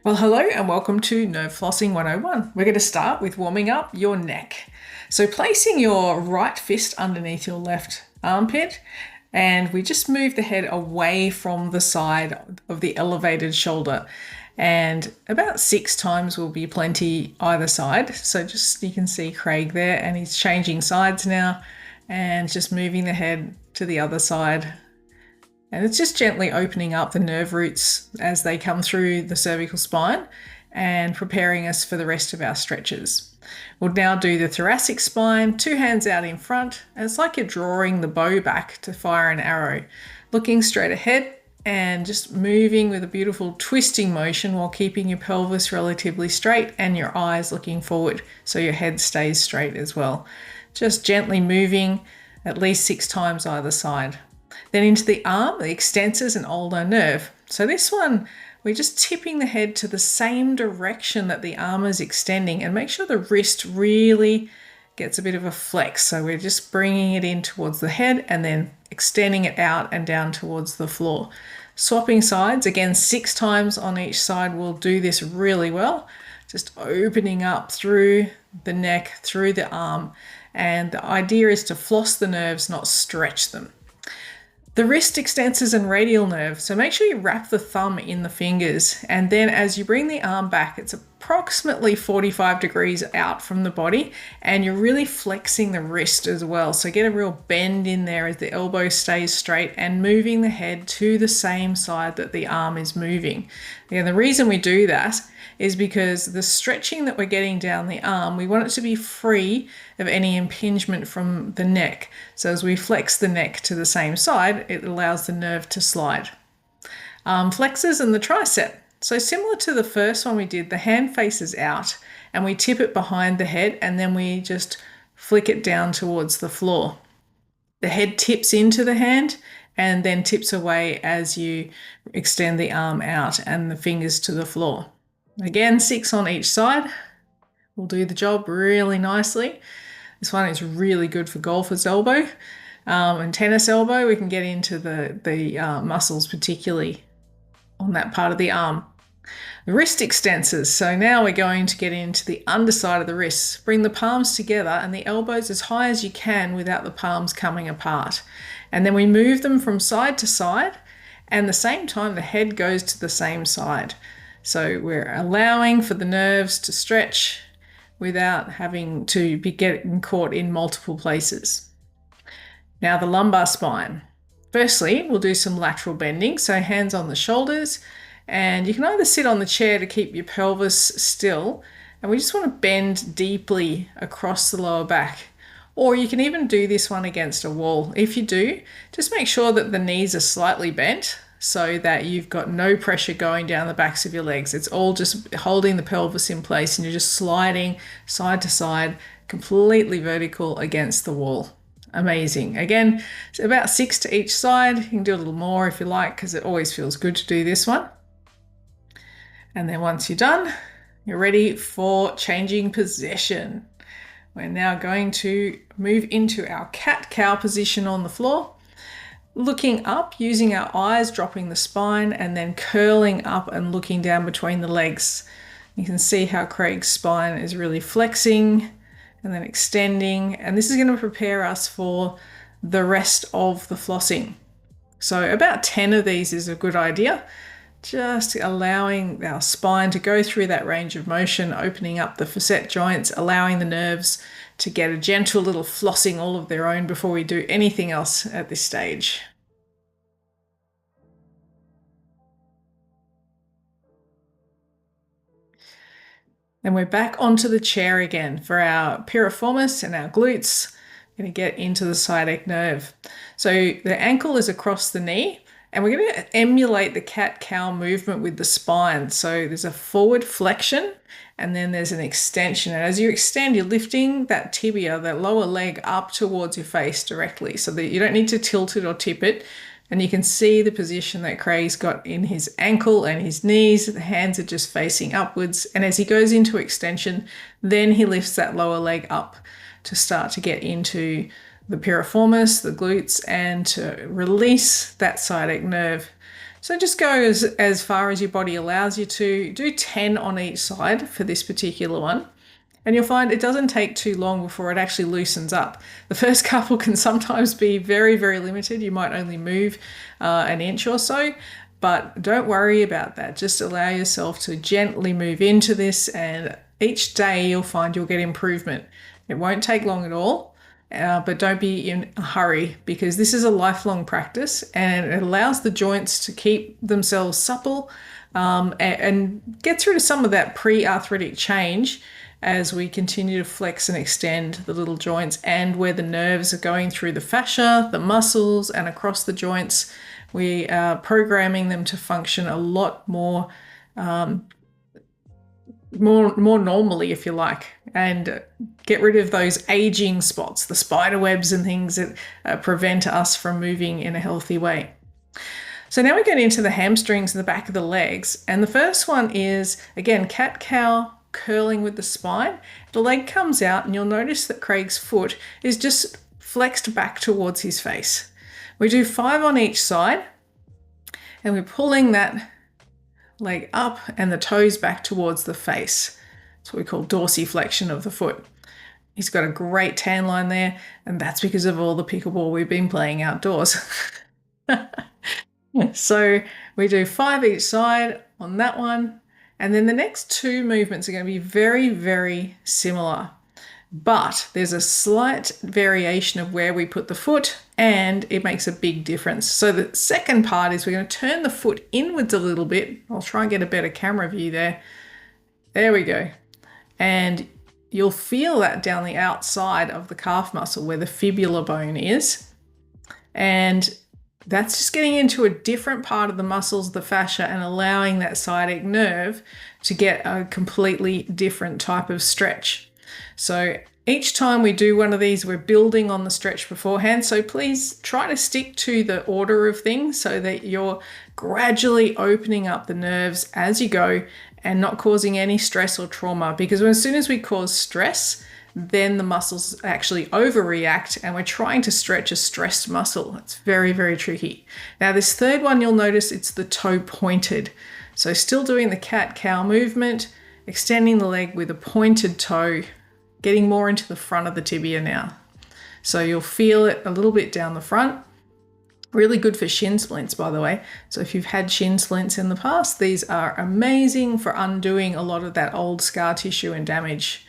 Well, hello and welcome to Nerve Flossing 101. We're going to start with warming up your neck. So placing your right fist underneath your left armpit, and we just move the head away from the side of the elevated shoulder. And about 6 times will be plenty either side. So just you can see Craig there, and he's changing sides now and just moving the head to the other side. And it's just gently opening up the nerve roots as they come through the cervical spine and preparing us for the rest of our stretches. We'll now do the thoracic spine, 2 hands out in front. And it's like you're drawing the bow back to fire an arrow, looking straight ahead and just moving with a beautiful twisting motion while keeping your pelvis relatively straight and your eyes looking forward so your head stays straight as well. Just gently moving at least 6 times either side. Then into the arm, the extensors and ulnar nerve. So this one, we're just tipping the head to the same direction that the arm is extending, and make sure the wrist really gets a bit of a flex. So we're just bringing it in towards the head and then extending it out and down towards the floor. Swapping sides, again 6 times on each side will do this really well. Just opening up through the neck, through the arm. And the idea is to floss the nerves, not stretch them. The wrist extensors and radial nerve. So make sure you wrap the thumb in the fingers, and then as you bring the arm back, it's approximately 45 degrees out from the body, and you're really flexing the wrist as well. So get a real bend in there as the elbow stays straight and moving the head to the same side that the arm is moving. And the reason we do that is because the stretching that we're getting down the arm, we want it to be free of any impingement from the neck. So as we flex the neck to the same side, it allows the nerve to slide. Flexors and the tricep. So similar to the first one we did, the hand faces out and we tip it behind the head, and then we just flick it down towards the floor. The head tips into the hand and then tips away as you extend the arm out and the fingers to the floor. Again, 6 on each side will do the job really nicely. This one is really good for golfer's elbow and tennis elbow. We can get into the muscles, particularly on that part of the arm. The wrist extensors. So now we're going to get into the underside of the wrists. Bring the palms together and the elbows as high as you can without the palms coming apart. And then we move them from side to side, and at the same time the head goes to the same side. So we're allowing for the nerves to stretch without having to be getting caught in multiple places. Now the lumbar spine. Firstly, we'll do some lateral bending. So hands on the shoulders, and you can either sit on the chair to keep your pelvis still, and we just want to bend deeply across the lower back. Or you can even do this one against a wall. If you do, just make sure that the knees are slightly bent so that you've got no pressure going down the backs of your legs. It's all just holding the pelvis in place, and you're just sliding side to side, completely vertical against the wall. Amazing. Again, it's about 6 to each side. You can do a little more if you like, because it always feels good to do this one. And then once you're done, you're ready for changing position. We're now going to move into our cat-cow position on the floor. Looking up, using our eyes, dropping the spine, and then curling up and looking down between the legs. You can see how Craig's spine is really flexing and then extending, and this is going to prepare us for the rest of the flossing. So about 10 of these is a good idea. Just allowing our spine to go through that range of motion, opening up the facet joints, allowing the nerves to get a gentle little flossing all of their own before we do anything else at this stage. Then we're back onto the chair again for our piriformis and our glutes. We're going to get into the sciatic nerve. So the ankle is across the knee, and we're going to emulate the cat-cow movement with the spine. So there's a forward flexion, and then there's an extension. And as you extend, you're lifting that tibia, that lower leg, up towards your face directly, so that you don't need to tilt it or tip it. And you can see the position that Craig's got in his ankle and his knees. The hands are just facing upwards. And as he goes into extension, then he lifts that lower leg up to start to get into the piriformis, the glutes, and to release that sciatic nerve So just go as far as your body allows you to. Do 10 on each side for this particular one. And you'll find it doesn't take too long before it actually loosens up. The first couple can sometimes be very, very limited. You might only move an inch or so, but don't worry about that. Just allow yourself to gently move into this, and each day you'll find you'll get improvement. It won't take long at all, but don't be in a hurry, because this is a lifelong practice and it allows the joints to keep themselves supple and get through to some of that pre-arthritic change as we continue to flex and extend the little joints, and where the nerves are going through the fascia, the muscles, and across the joints. We are programming them to function a lot more normally, if you like, and get rid of those aging spots, the spider webs and things that prevent us from moving in a healthy way. So now we get into the hamstrings and the back of the legs. And the first one is, again, cat-cow, curling with the spine. The leg comes out and you'll notice that Craig's foot is just flexed back towards his face. We do 5 on each side and we're pulling that leg up and the toes back towards the face. That's what we call dorsiflexion of the foot. He's got a great tan line there, and that's because of all the pickleball we've been playing outdoors. So we do 5 each side on that one. And then the next 2 movements are going to be very, very similar. But there's a slight variation of where we put the foot, and it makes a big difference. So the second part is we're going to turn the foot inwards a little bit. I'll try and get a better camera view there. There we go. And you'll feel that down the outside of the calf muscle where the fibula bone is. And that's just getting into a different part of the muscles, the fascia, and allowing that sciatic nerve to get a completely different type of stretch. So each time we do one of these, we're building on the stretch beforehand. So please try to stick to the order of things so that you're gradually opening up the nerves as you go and not causing any stress or trauma. Because as soon as we cause stress, then the muscles actually overreact and we're trying to stretch a stressed muscle. It's very, very tricky. Now this third one, you'll notice it's the toe pointed. So still doing the cat-cow movement, extending the leg with a pointed toe, getting more into the front of the tibia now. So you'll feel it a little bit down the front. Really good for shin splints, by the way. So if you've had shin splints in the past, these are amazing for undoing a lot of that old scar tissue and damage.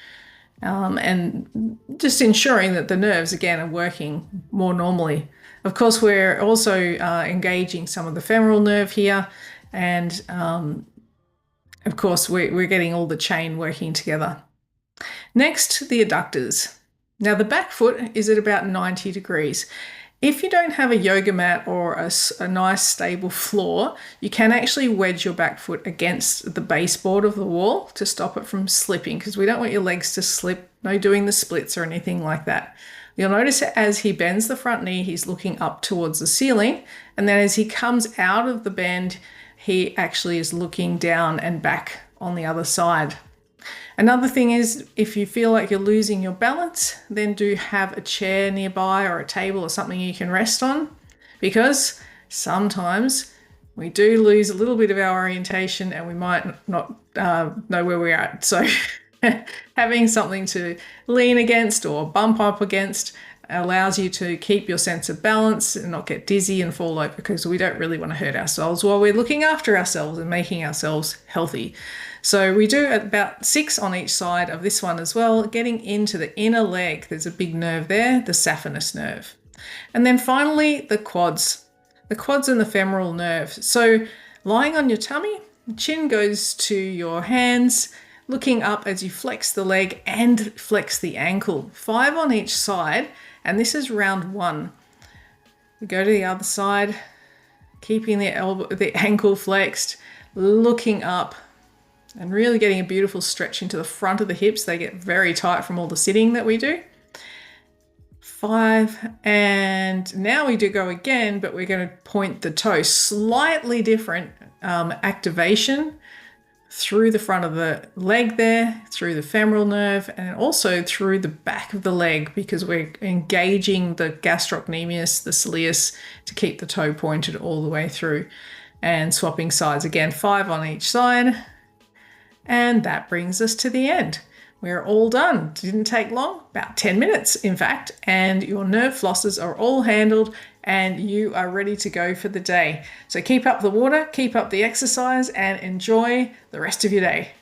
And just ensuring that the nerves, again, are working more normally. Of course, we're also engaging some of the femoral nerve here. And of course, we're getting all the chain working together. Next, the adductors. Now, the back foot is at about 90 degrees. If you don't have a yoga mat or a nice stable floor, you can actually wedge your back foot against the baseboard of the wall to stop it from slipping, because we don't want your legs to slip. No doing the splits or anything like that. You'll notice that as he bends the front knee, he's looking up towards the ceiling. And then as he comes out of the bend, he actually is looking down and back on the other side. Another thing is, if you feel like you're losing your balance, then do have a chair nearby or a table or something you can rest on, because sometimes we do lose a little bit of our orientation and we might not know where we're at. So having something to lean against or bump up against allows you to keep your sense of balance and not get dizzy and fall over, because we don't really want to hurt ourselves while we're looking after ourselves and making ourselves healthy. So we do about 6 on each side of this one as well, getting into the inner leg. There's a big nerve there, the saphenous nerve. And then finally, the quads and the femoral nerve. So lying on your tummy, chin goes to your hands, looking up as you flex the leg and flex the ankle. 5 on each side, and this is round 1. We go to the other side, keeping the ankle flexed, looking up, and really getting a beautiful stretch into the front of the hips. They get very tight from all the sitting that we do. 5, and now we do go again, but we're going to point the toe. Slightly different activation through the front of the leg there, through the femoral nerve, and also through the back of the leg, because we're engaging the gastrocnemius, the soleus, to keep the toe pointed all the way through. and swapping sides again, 5 on each side. And that brings us to the end. We're all done. Didn't take long, about 10 minutes in fact, and your nerve flosses are all handled and you are ready to go for the day. So keep up the water, keep up the exercise, and enjoy the rest of your day.